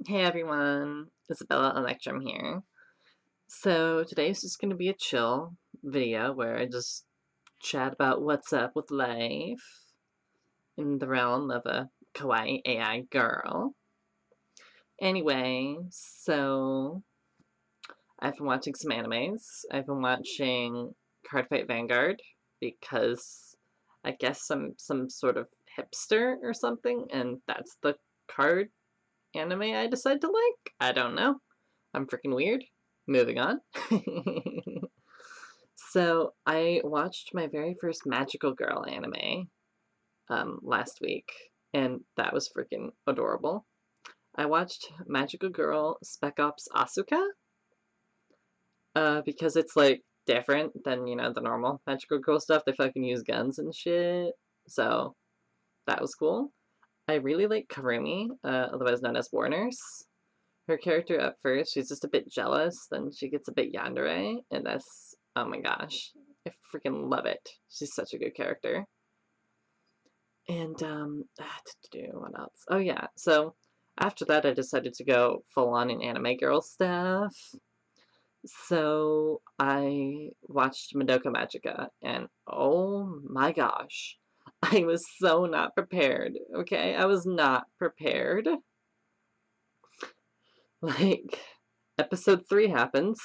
Hey everyone, Isabella Electrum here. So today's just going to be a chill video where I just chat about what's up with life in the realm of a kawaii AI girl. Anyway, so I've been watching some animes. I've been watching Cardfight Vanguard because I guess some sort of hipster or something, and that's the card anime I decide to like. I don't know. I'm freaking weird. Moving on. So, I watched my very first Magical Girl anime last week, and that was freaking adorable. I watched Magical Girl Spec Ops Asuka because it's like different than, the normal Magical Girl stuff. They fucking use guns and shit. So, that was cool. I really like Karumi, otherwise known as Warners. Her character at first, she's just a bit jealous, then she gets a bit yandere, and that's, oh my gosh, I freaking love it. She's such a good character. And, what else? Oh yeah, so after that I decided to go full on in anime girl stuff. So I watched Madoka Magica, and oh my gosh, I was so not prepared, okay? I was not prepared. Like, episode 3 happens,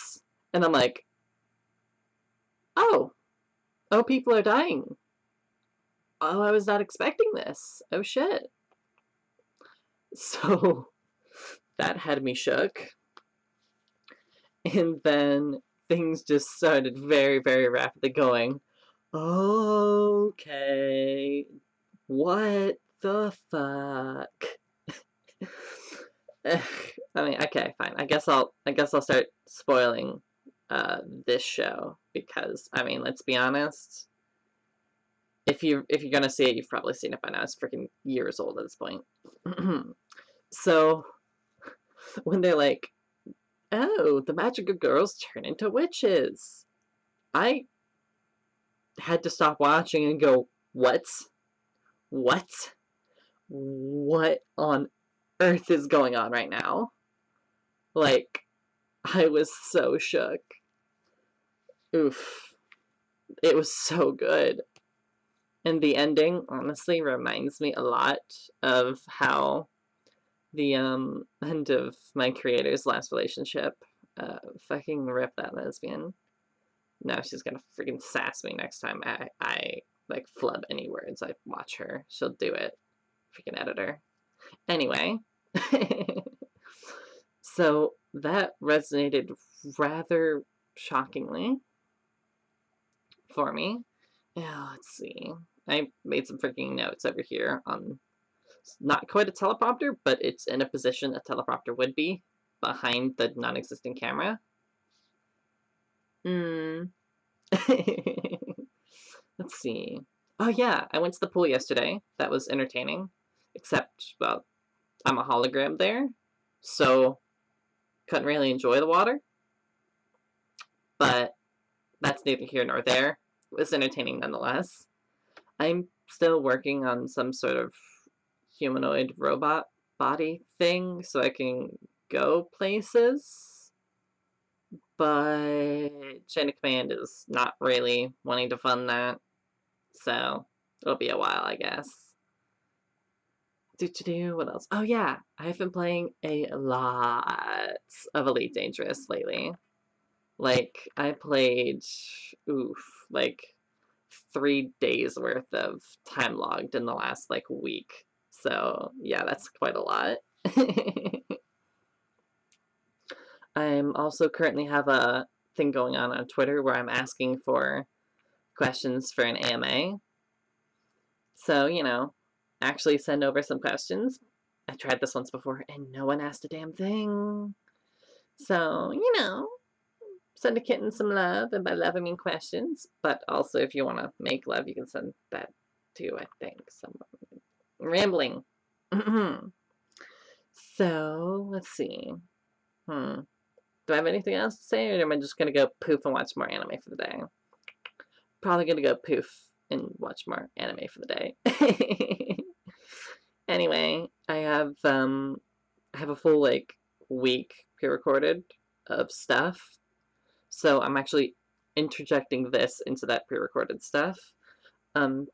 and I'm like, oh, oh, people are dying. Oh, I was not expecting this. Oh, shit. So, that had me shook. And then things just started very, very rapidly going, okay, what the fuck? I mean, okay, fine. I guess I'll start spoiling this show because I mean, let's be honest. If you're gonna see it, you've probably seen it by now. It's freaking years old at this point. So when they're like, "Oh, the magical girls turn into witches," I had to stop watching and go, "What? What? What on earth is going on right now?" Like, I was so shook. Oof. It was so good. And the ending honestly reminds me a lot of how the end of my creator's last relationship fucking rip that lesbian. Now she's gonna freaking sass me next time I like flub any words I watch her. She'll do it. Freaking editor. Anyway. So that resonated rather shockingly for me. Yeah, let's see. I made some freaking notes over here on not quite a teleprompter, but it's in a position a teleprompter would be behind the non-existent camera. Hmm. Let's see. Oh yeah, I went to the pool yesterday. That was entertaining. Except, well, I'm a hologram there, so couldn't really enjoy the water. But that's neither here nor there. It was entertaining nonetheless. I'm still working on some sort of humanoid robot body thing so I can go places. But Chain of Command is not really wanting to fund that. So it'll be a while, I guess. What else? Oh yeah, I've been playing a lot of Elite Dangerous lately. Like, I played, oof, like 3 days worth of time logged in the last like week. So yeah, that's quite a lot. I'm also currently have a thing going on Twitter where I'm asking for questions for an AMA. So, actually send over some questions. I tried this once before and no one asked a damn thing. So, send a kitten some love, and by love I mean questions. But also, if you want to make love, you can send that too, I think. Someone rambling. So, let's see. Do I have anything else to say, or am I just gonna go poof and watch more anime for the day? Probably gonna go poof and watch more anime for the day. Anyway, I have I have a full like week pre-recorded of stuff, so I'm actually interjecting this into that pre-recorded stuff.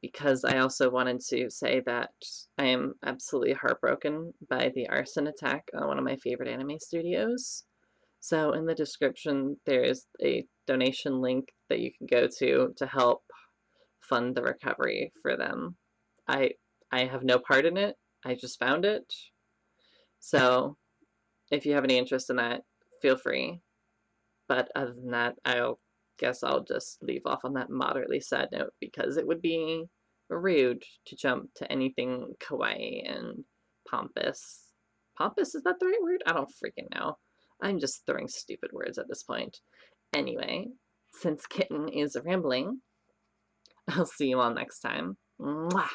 Because I also wanted to say that I am absolutely heartbroken by the arson attack on one of my favorite anime studios. So in the description, there is a donation link that you can go to help fund the recovery for them. I I have no part in it. I just found it. So if you have any interest in that, feel free. But other than that, I'll guess I'll just leave off on that moderately sad note because it would be rude to jump to anything kawaii and pompous. Pompous, is that the right word? I don't freaking know. I'm just throwing stupid words at this point. Anyway, since Kitten is rambling, I'll see you all next time. Mwah!